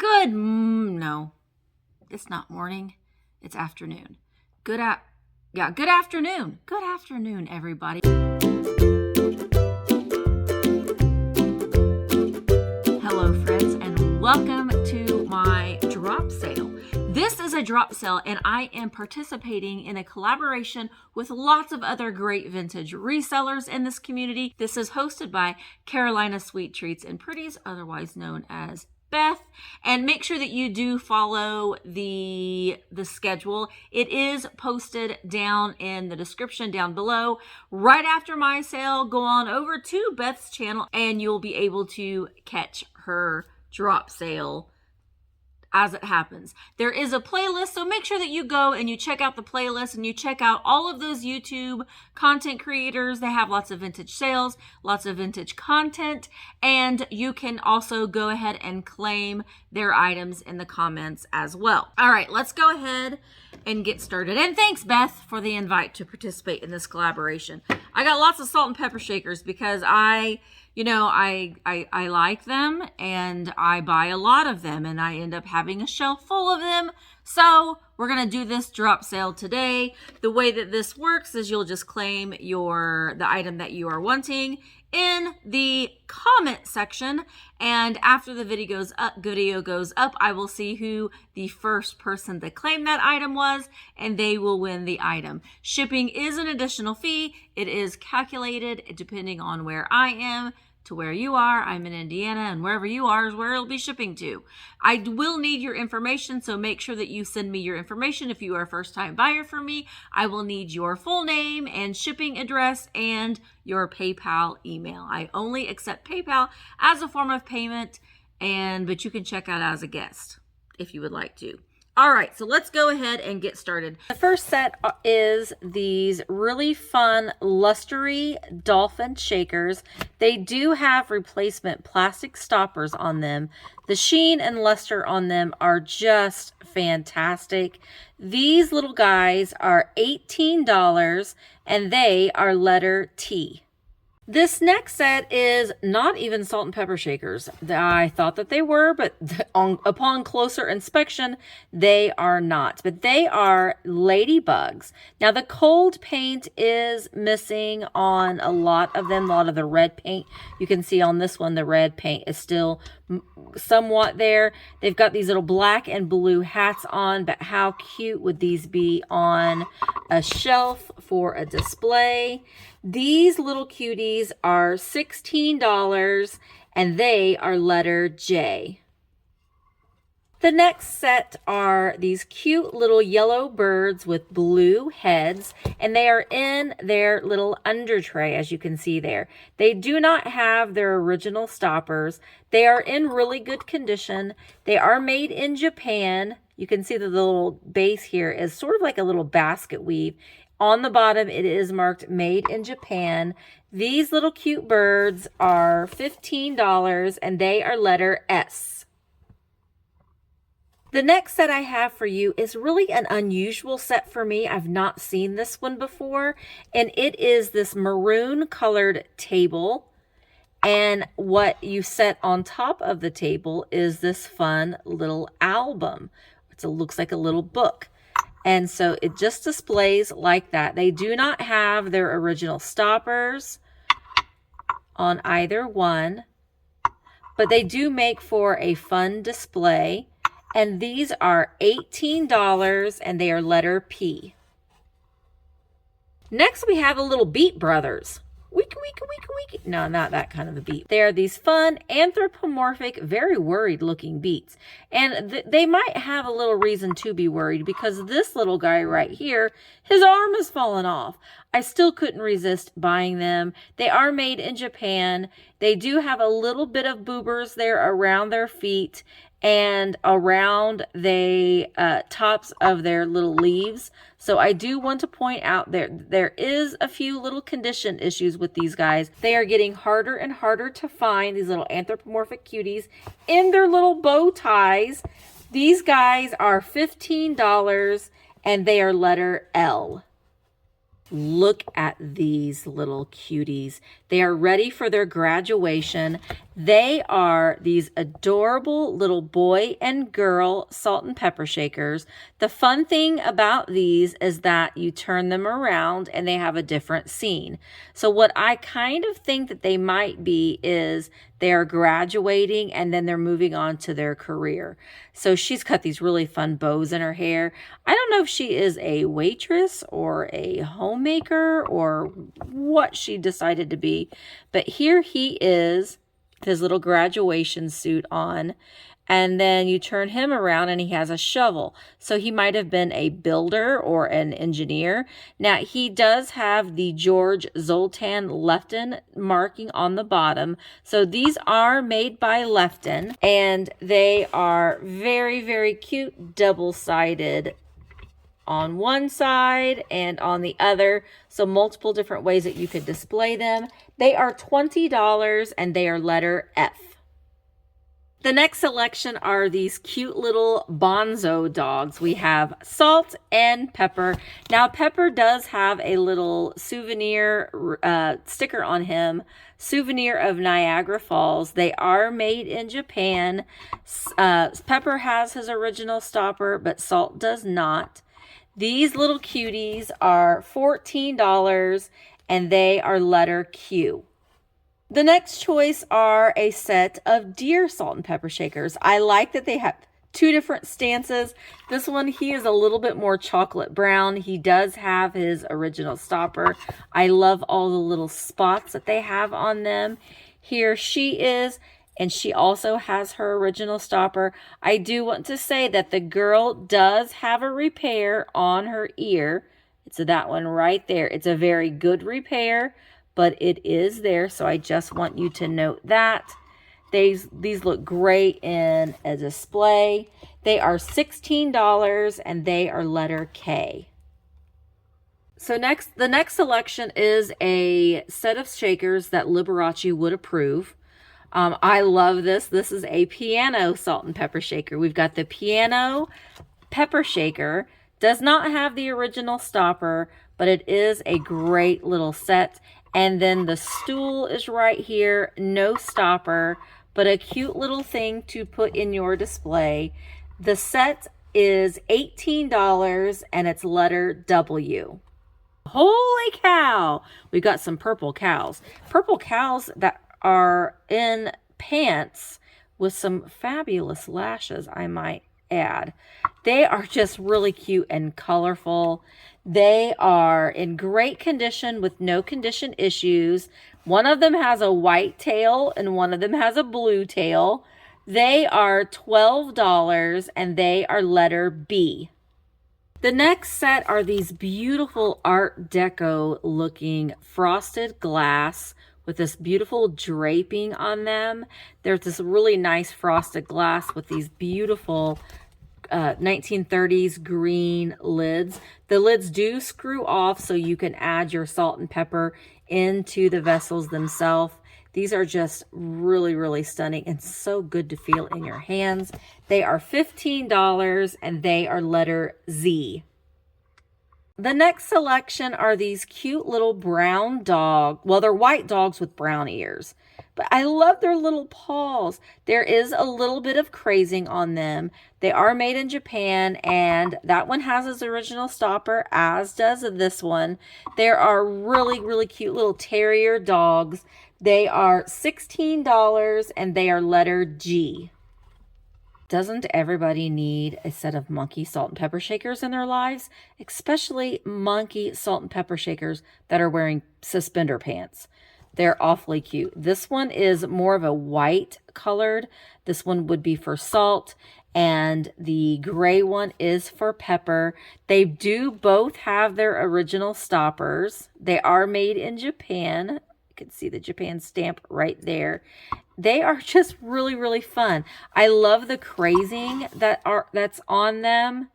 No, it's not morning. It's afternoon. Good afternoon. Good afternoon, everybody. Hello, friends, and welcome to my drop sale. This is a drop sale, and I am participating in a collaboration with lots of other great vintage resellers in this community. This is hosted by Carolina Sweet Treats and Pretties, otherwise known as Beth, and make sure that you do follow the schedule. It is posted down in the description down below. Right after my sale, go on over to Beth's channel and you'll be able to catch her drop sale as it happens. There is a playlist, so make sure that you go and you check out the playlist and you check out all of those YouTube content creators. They have lots of vintage sales, lots of vintage content, and you can also go ahead and claim their items in the comments as well. All right, let's go ahead and get started. And thanks, Beth, for the invite to participate in this collaboration. I got lots of salt and pepper shakers because I like them and I buy a lot of them and I end up having a shelf full of them. So we're going to do this drop sale today. The way that this works is you'll just claim the item that you are wanting in the comment section, and after the video goes up, I will see who the first person to claim that item was, and they will win the item. Shipping is an additional fee. It is calculated depending on where I am to where you are. I'm in Indiana, and wherever you are is where it'll be shipping to. I will need your information, so make sure that you send me your information. If you are a first-time buyer for me, I will need your full name and shipping address and your PayPal email. I only accept PayPal as a form of payment, but you can check out as a guest if you would like to. All right, so let's go ahead and get started. The first set is these really fun lustery dolphin shakers. They do have replacement plastic stoppers on them. The sheen and luster on them are just fantastic. These little guys are $18 and they are letter T. This next set is not even salt and pepper shakers. I thought that they were, but upon closer inspection, they are not. But they are ladybugs. Now, the cold paint is missing on a lot of them, a lot of the red paint. You can see on this one, the red paint is still somewhat there. They've got these little black and blue hats on, but how cute would these be on a shelf for a display? These little cuties are $16 and they are letter J. The next set are these cute little yellow birds with blue heads, and they are in their little under tray, as you can see there. They do not have their original stoppers. They are in really good condition. They are made in Japan. You can see that the little base here is sort of like a little basket weave. On the bottom, it is marked made in Japan. These little cute birds are $15 and they are letter S. The next set I have for you is really an unusual set for me. I've not seen this one before, and it is this maroon colored table. And what you set on top of the table is this fun little album. It looks like a little book. And so it just displays like that. They do not have their original stoppers on either one, but they do make for a fun display. And these are $18 and they are letter P. Next we have the little Beat Brothers. Week. No, not that kind of a beat. They are these fun, anthropomorphic, very worried looking beats. And they might have a little reason to be worried because this little guy right here, his arm has fallen off. I still couldn't resist buying them. They are made in Japan. They do have a little bit of boobers there around their feet and around the tops of their little leaves. So I do want to point out there is a few little condition issues with these guys. They are getting harder and harder to find, these little anthropomorphic cuties in their little bow ties. These guys are $15 and they are letter L. Look at these little cuties. They are ready for their graduation. They are these adorable little boy and girl salt and pepper shakers. The fun thing about these is that you turn them around and they have a different scene. So what I kind of think that they might be is they are graduating and then they're moving on to their career. So she's got these really fun bows in her hair. I don't know if she is a waitress or a homemaker or what she decided to be, but here he is, his little graduation suit on, and then you turn him around and he has a shovel. So he might have been a builder or an engineer. Now he does have the George Zoltan Lefton marking on the bottom. So these are made by Lefton and they are very, very cute, double-sided on one side and on the other. So multiple different ways that you could display them. They are $20 and they are letter F. The next selection are these cute little Bonzo dogs. We have Salt and Pepper. Now, Pepper does have a little souvenir sticker on him, Souvenir of Niagara Falls. They are made in Japan. Pepper has his original stopper, but Salt does not. These little cuties are $14 and they are letter Q. The next choice are a set of deer salt and pepper shakers. I like that they have two different stances. This one, he is a little bit more chocolate brown. He does have his original stopper. I love all the little spots that they have on them. Here she is, and she also has her original stopper. I do want to say that the girl does have a repair on her ear. It's that one right there. It's a very good repair, but it is there, so I just want you to note that. These look great in a display. They are $16 and they are letter K. So the next selection is a set of shakers that Liberace would approve. I love this. This is a piano salt and pepper shaker. We've got the piano pepper shaker. Does not have the original stopper, but it is a great little set. And then the stool is right here, no stopper, but a cute little thing to put in your display. The set is $18 and it's letter W. Holy cow! We've got some purple cows. Purple cows that are in pants with some fabulous lashes, I might add. They are just really cute and colorful. They are in great condition with no condition issues. One of them has a white tail and one of them has a blue tail. They are $12 and they are letter B. The next set are these beautiful Art Deco looking frosted glass with this beautiful draping on them. There's this really nice frosted glass with these beautiful 1930s green lids. The lids do screw off so you can add your salt and pepper into the vessels themselves. These are just really, really stunning and so good to feel in your hands. They are $15 and they are letter Z. The next selection are these cute little brown dog. Well, they're white dogs with brown ears. But I love their little paws. There is a little bit of crazing on them. They are made in Japan, and that one has its original stopper, as does this one. There are really, really cute little terrier dogs. They are $16, and they are letter G. Doesn't everybody need a set of monkey salt and pepper shakers in their lives? Especially monkey salt and pepper shakers that are wearing suspender pants. They're awfully cute. This one is more of a white colored. This one would be for Salt, and the gray one is for Pepper. They do both have their original stoppers. They are made in Japan. You can see the Japan stamp right there. They are just really, really fun. I love the crazing that's on them.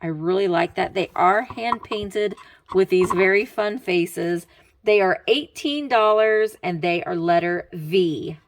I really like that. They are hand painted with these very fun faces. They are $18 and they are letter V.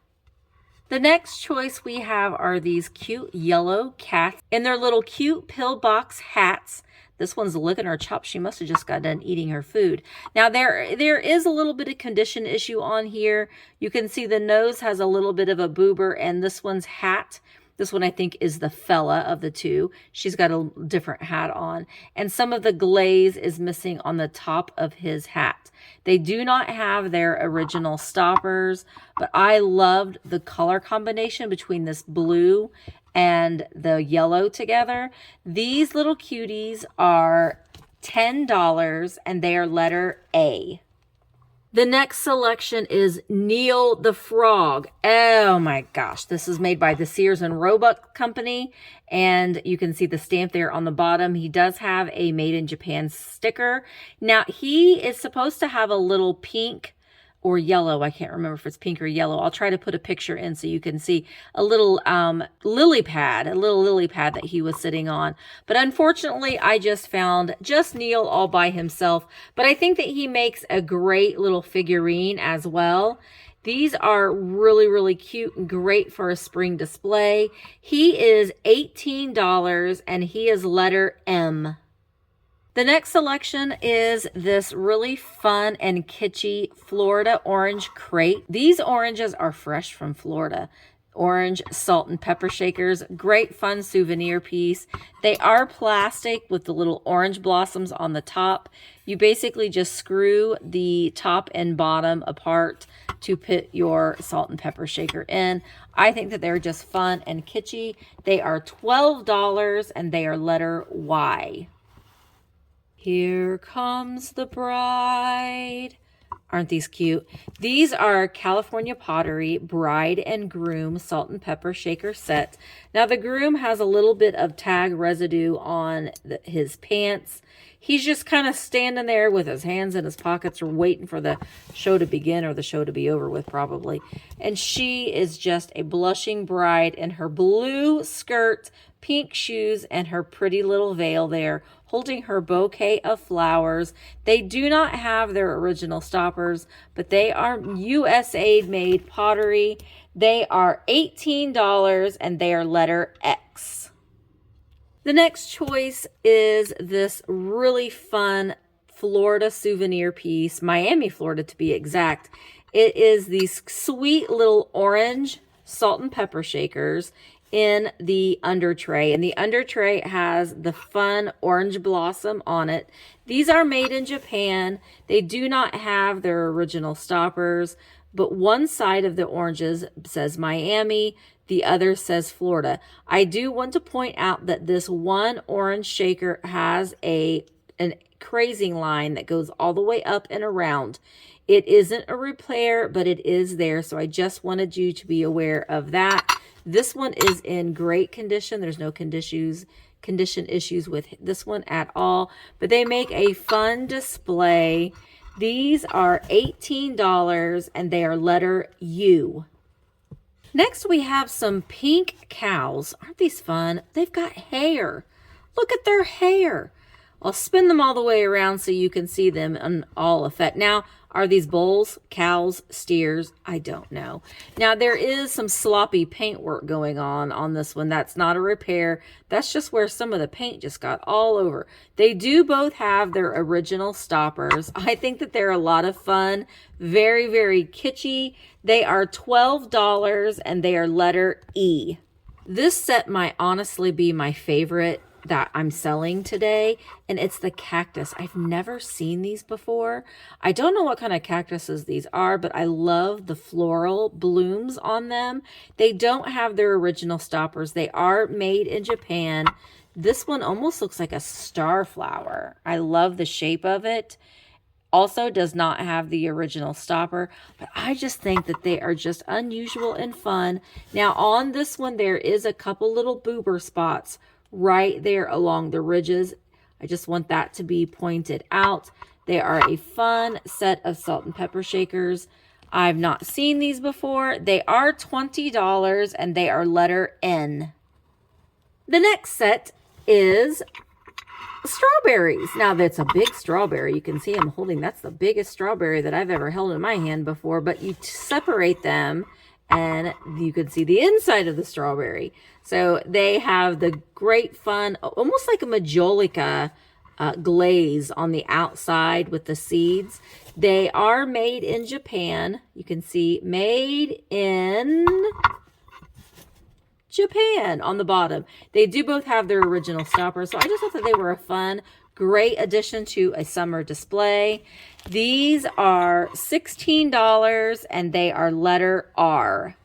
The next choice we have are these cute yellow cats in their little cute pillbox hats. This one's licking her chops. She must have just got done eating her food. Now, there is a little bit of condition issue on here. You can see the nose has a little bit of a boober, and this one's hat. This one, I think, is the fella of the two. She's got a different hat on. And some of the glaze is missing on the top of his hat. They do not have their original stoppers, but I loved the color combination between this blue and the yellow together. These little cuties are $10, and they are letter A. The next selection is Neil the Frog. Oh my gosh. This is made by the Sears and Roebuck Company. And you can see the stamp there on the bottom. He does have a Made in Japan sticker. Now, he is supposed to have a little pink or yellow. I can't remember if it's pink or yellow. I'll try to put a picture in so you can see a little lily pad that he was sitting on. But unfortunately, I just found just Neil all by himself. But I think that he makes a great little figurine as well. These are really, really cute and great for a spring display. He is $18 and he is letter M. The next selection is this really fun and kitschy Florida orange crate. These oranges are fresh from Florida. Orange salt and pepper shakers. Great fun souvenir piece. They are plastic with the little orange blossoms on the top. You basically just screw the top and bottom apart to put your salt and pepper shaker in. I think that they're just fun and kitschy. They are $12 and they are letter Y. Here comes the bride. Aren't these cute? These are California Pottery Bride and Groom Salt and Pepper Shaker set. Now, the groom has a little bit of tag residue on his pants. He's just kind of standing there with his hands in his pockets or waiting for the show to begin or the show to be over with probably. And she is just a blushing bride in her blue skirt, pink shoes, and her pretty little veil there, holding her bouquet of flowers. They do not have their original stoppers, but they are USA made pottery. They are $18 and they are letter X. The next choice is this really fun Florida souvenir piece, Miami, Florida to be exact. It is these sweet little orange salt and pepper shakers in the under tray, and the under tray has the fun orange blossom on it. These are made in Japan. They do not have their original stoppers, but one side of the oranges says Miami, the other says Florida. I do want to point out that this one orange shaker has an crazing line that goes all the way up and around. It isn't a repair, but it is there, so I just wanted you to be aware of that. This one is in great condition. There's no condition issues with this one at all, but they make a fun display. These are $18 and they are letter U. Next, we have some pink cows. Aren't these fun? They've got hair. Look at their hair. I'll spin them all the way around so you can see them in all effect. Now, are these bulls, cows, steers? I don't know. Now, there is some sloppy paint work going on this one. That's not a repair. That's just where some of the paint just got all over. They do both have their original stoppers. I think that they're a lot of fun. Very, very kitschy. They are $12 and they are letter E. This set might honestly be my favorite that I'm selling today, and it's the cactus. I've never seen these before. I don't know what kind of cactuses these are, but I love the floral blooms on them. They don't have their original stoppers. They are made in Japan. This one almost looks like a star flower. I love the shape of it. Also does not have the original stopper, but I just think that they are just unusual and fun. Now on this one, there is a couple little boober spots right there along the ridges. I just want that to be pointed out. They are a fun set of salt and pepper shakers. I've not seen these before. They are $20 and they are letter N. The next set is strawberries. Now that's a big strawberry. You can see I'm holding, that's the biggest strawberry that I've ever held in my hand before, but you separate them and you can see the inside of the strawberry. So they have the great fun, almost like a majolica glaze on the outside with the seeds. They are made in Japan. You can see made in Japan on the bottom. They do both have their original stoppers, so I just thought that they were a fun, great addition to a summer display. These are $16 and they are letter R.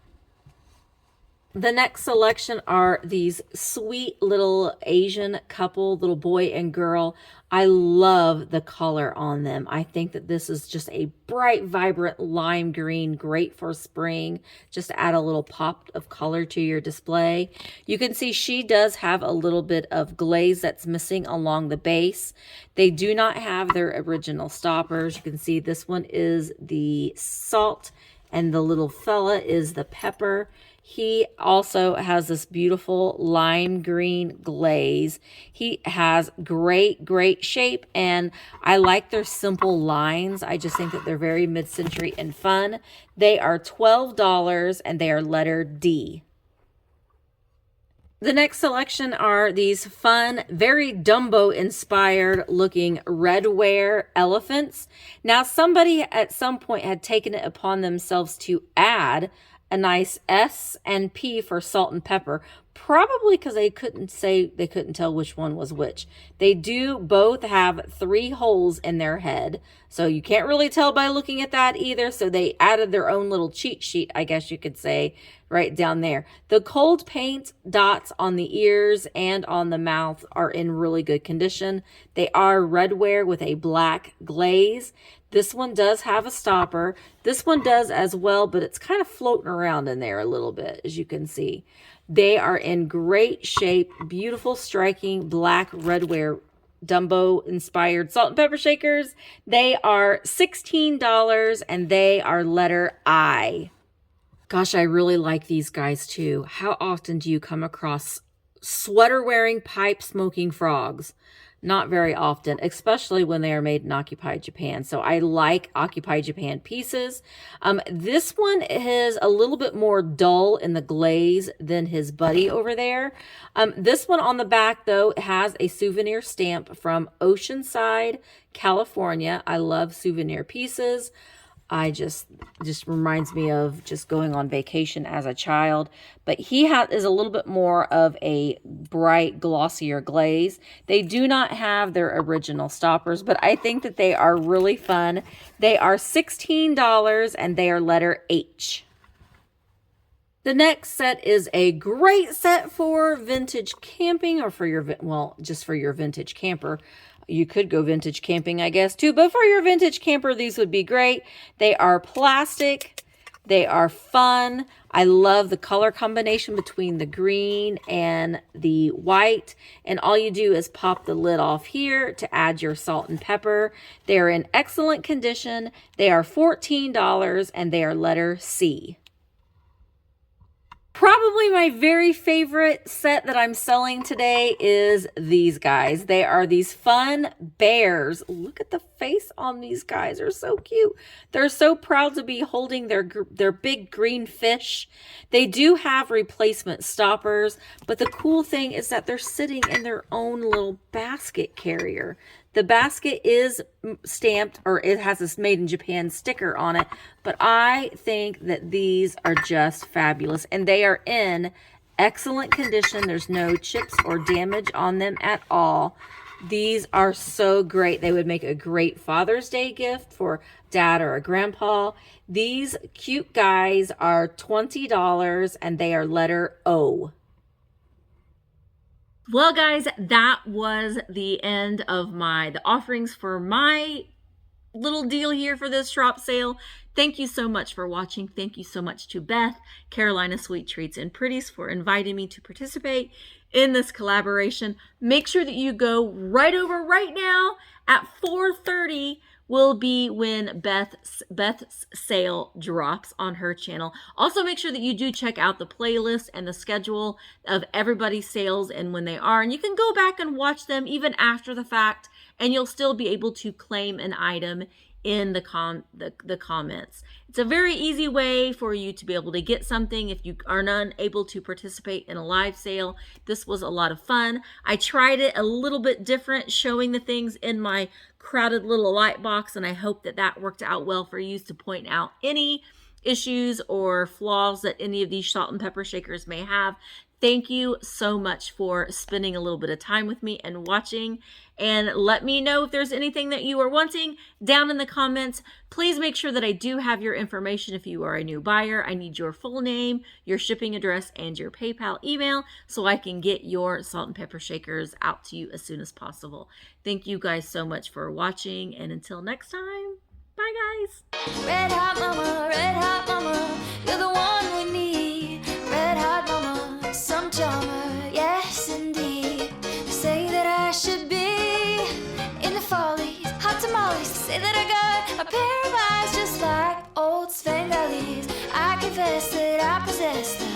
The next selection are these sweet little Asian couple, little boy and girl. I love the color on them. I think that this is just a bright, vibrant lime green, great for spring. Just to add a little pop of color to your display. You can see she does have a little bit of glaze that's missing along the base. They do not have their original stoppers. You can see this one is the salt and the little fella is the pepper. He also has this beautiful lime green glaze. He has great shape, and I like their simple lines. I just think that they're very mid-century and fun. They are $12 and they are letter D. The next selection are these fun, very Dumbo-inspired looking redware elephants. Now, somebody at some point had taken it upon themselves to add a nice S and P for salt and pepper, probably because they couldn't tell which one was which. They do both have 3 holes in their head, so you can't really tell by looking at that either. So they added their own little cheat sheet, I guess you could say, right down there. The cold paint dots on the ears and on the mouth are in really good condition. They are redware with a black glaze. This one does have a stopper. This one does as well, but it's kind of floating around in there a little bit, as you can see. They are in great shape, beautiful, striking black redware Dumbo-inspired salt and pepper shakers. They are $16 and they are letter I. Gosh, I really like these guys too. How often do you come across sweater-wearing, pipe-smoking frogs? Not very often, especially when they are made in Occupied Japan. So I like Occupied Japan pieces. This one is a little bit more dull in the glaze than his buddy over there. This one on the back, though, has a souvenir stamp from Oceanside, California. I love souvenir pieces. I just reminds me of just going on vacation as a child. But he is a little bit more of a bright, glossier glaze. They do not have their original stoppers, but I think that they are really fun. They are $16 and they are letter H. The next set is a great set for vintage camping, or for your, well, just for your vintage camper. You could go vintage camping, I guess, too. But for your vintage camper, these would be great. They are plastic. They are fun. I love the color combination between the green and the white. And all you do is pop the lid off here to add your salt and pepper. They are in excellent condition. They are $14 and they are letter C. Probably my very favorite set that I'm selling today is these guys. They are these fun bears. Look at the face on these guys. They're so cute. They're so proud to be holding their big green fish. They do have replacement stoppers, but the cool thing is that they're sitting in their own little basket carrier. The basket is stamped, or it has this Made in Japan sticker on it, but I think that these are just fabulous, and they are in excellent condition. There's no chips or damage on them at all. These are so great. They would make a great Father's Day gift for dad or a grandpa. These cute guys are $20, and they are letter O. Well, guys, that was the end of the offerings for my little deal here for this drop sale. Thank you so much for watching. Thank you so much to Beth, Carolina Sweet Treats, and Pretties for inviting me to participate in this collaboration. Make sure that you go right over right now at 4:30 will be when Beth's sale drops on her channel. Also, make sure that you do check out the playlist and the schedule of everybody's sales and when they are. And you can go back and watch them even after the fact, and you'll still be able to claim an item in the comments. It's a very easy way for you to be able to get something if you are not able to participate in a live sale. This was a lot of fun. I tried it a little bit different, showing the things in my crowded little light box, and I hope that that worked out well for you, to point out any issues or flaws that any of these salt and pepper shakers may have. Thank you so much for spending a little bit of time with me and watching. And let me know if there's anything that you are wanting down in the comments. Please make sure that I do have your information if you are a new buyer. I need your full name, your shipping address, and your PayPal email so I can get your salt and pepper shakers out to you as soon as possible. Thank you guys so much for watching, and until next time, bye guys. Red hot mama, you're the one we need. Red hot mama, some charmer, yes indeed. They say that I should be in the follies, hot tamales. They say that I got a pair of eyes just like old Svengali. I confess that I possess them.